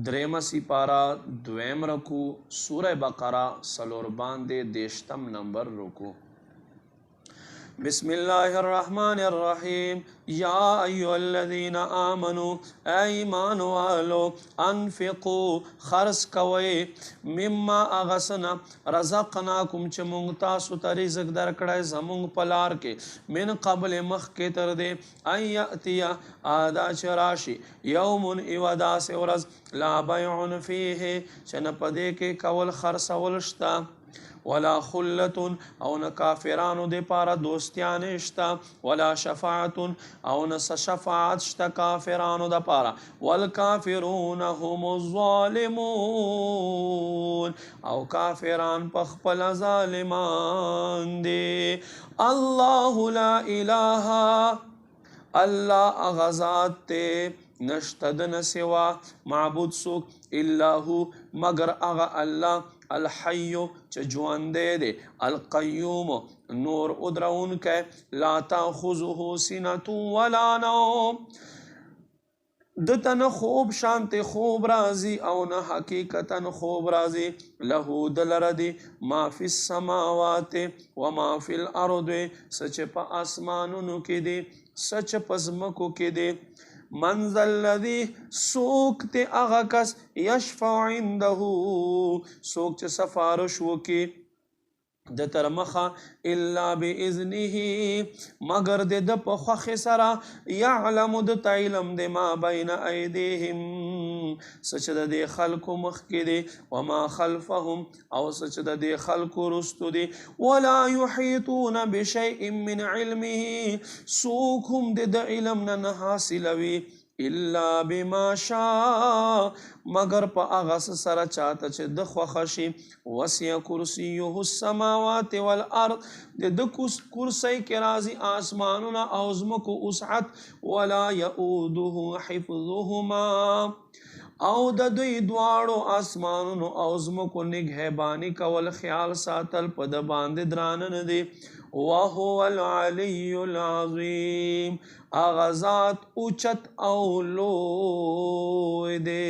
دریم سپارہ دویم رکو سورہ بقرہ سلور باندے دیشتم نمبر رکو. بسم اللہ الرحمن الرحیم. یا ایها الذین آمنوا اے ایمان والو انفقوا خرچ کوئ مما اغسنا رزقناکم چې مونږ تاسو ته رزق درکړی زمونږ په لار کې من قبل مخکې تر دې ان یأتیه دا چې راشي یوم یوه داسې ورځ لا بیع فیه چې نه په دې کې کول خرڅول شته ولا خلت او نه کافرانو د پاره دوستیان شته ولا شفاعت او نه شفاعت شته کافرانو د پاره والکافرون هم الظالمون او کافران په خپل ظالمان دي. الله لا اله الله اغذات ته نشته د نسوا معبود سوک الا هو مگر اغا الله الحی چه جوانده ده القیوم نور ادرون که لا تاخذه سنة ولا نوم دتا نه خوب شانت خوب رازی او نه حقیقتا خوب رازی له دلردی ما فی السماوات و ما فی الارض سچ پا اسمانونو کی دی سچ پزمکو کی دی. من ذا الذی سوک تے اغا کس یشفع عنده سوک چه سفارش وکی د تر مخه الا باذنه مگر د په خوخ سره يعلم د علم د ما بین ایدیهم سچ د خلق مخ کې دي وما خلفهم او سچ د خلق رستو دي ولا يحيطون بشيء من علمه سوک هم د علم نه حاصلوي الا بما شاء مگر په اغاس سره چاته چې د خوښ شي وسع کرسیه السماوات والارض د کرسی کې راځي آسمانونه او ځمکو وسعت ولا يؤوده حفظهما او د دوی دواړو آسمانونو او ځمکو نگهبانی کول خیال ساتل په د باندې درانه نه دي. وهو العلی العظیم اغذات اوچت او لوی دے.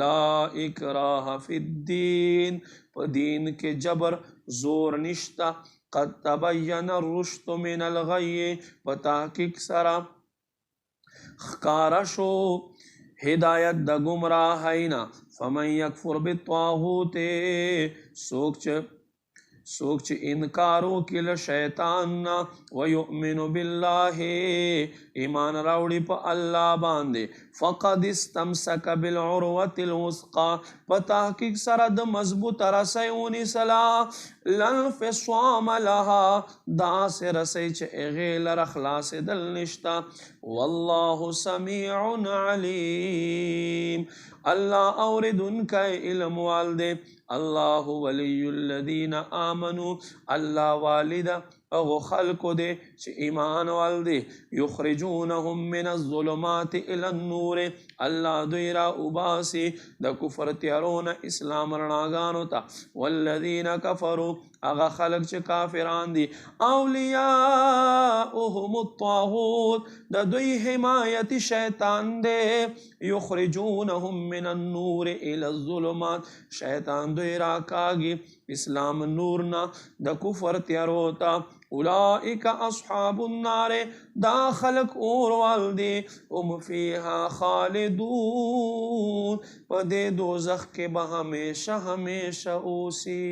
لا اکراہ فی الدین پا دین کے جبر زور نشتا قد تبین الرشد من الغی پا تحقیق سرا خکارا شو ہدایت دا گمراہینا فمن یکفر بالطاغوت سوک چه انکارو کل شیطان ویؤمن باللہ ایمان راوڑی پا اللہ باندے فقد استمسک بالعروت الوثقى پا تحقیق سرد مضبوط رسیونی سلا لنفصام لها دا سے رسی چه اغیل رخلاص دل نشتا واللہ سمیع علیم اللہ اوردن کا علم والدے. اللہ ولی الذین آمنوا اللہ والد اغو خلق دے چه ایمان والدے یخرجونهم من الظلمات الى النور اللہ دویرا اباسی دا کفر تیارون اسلام رناگانو تا والذین کفروا اغا خلق چه کافران دی اولیاؤهم الطاغوت دا دوی حمایت شیطان دے یخرجونهم من النور الى الظلمات شیطان دوی راکاگی اسلام نورنا دا کفر تیاروتا اولئک اصحاب النار دا خلق اور والدی ام فیہا خالدون پا دے دوزخ کے با ہمیشہ ہمیشہ اوسی.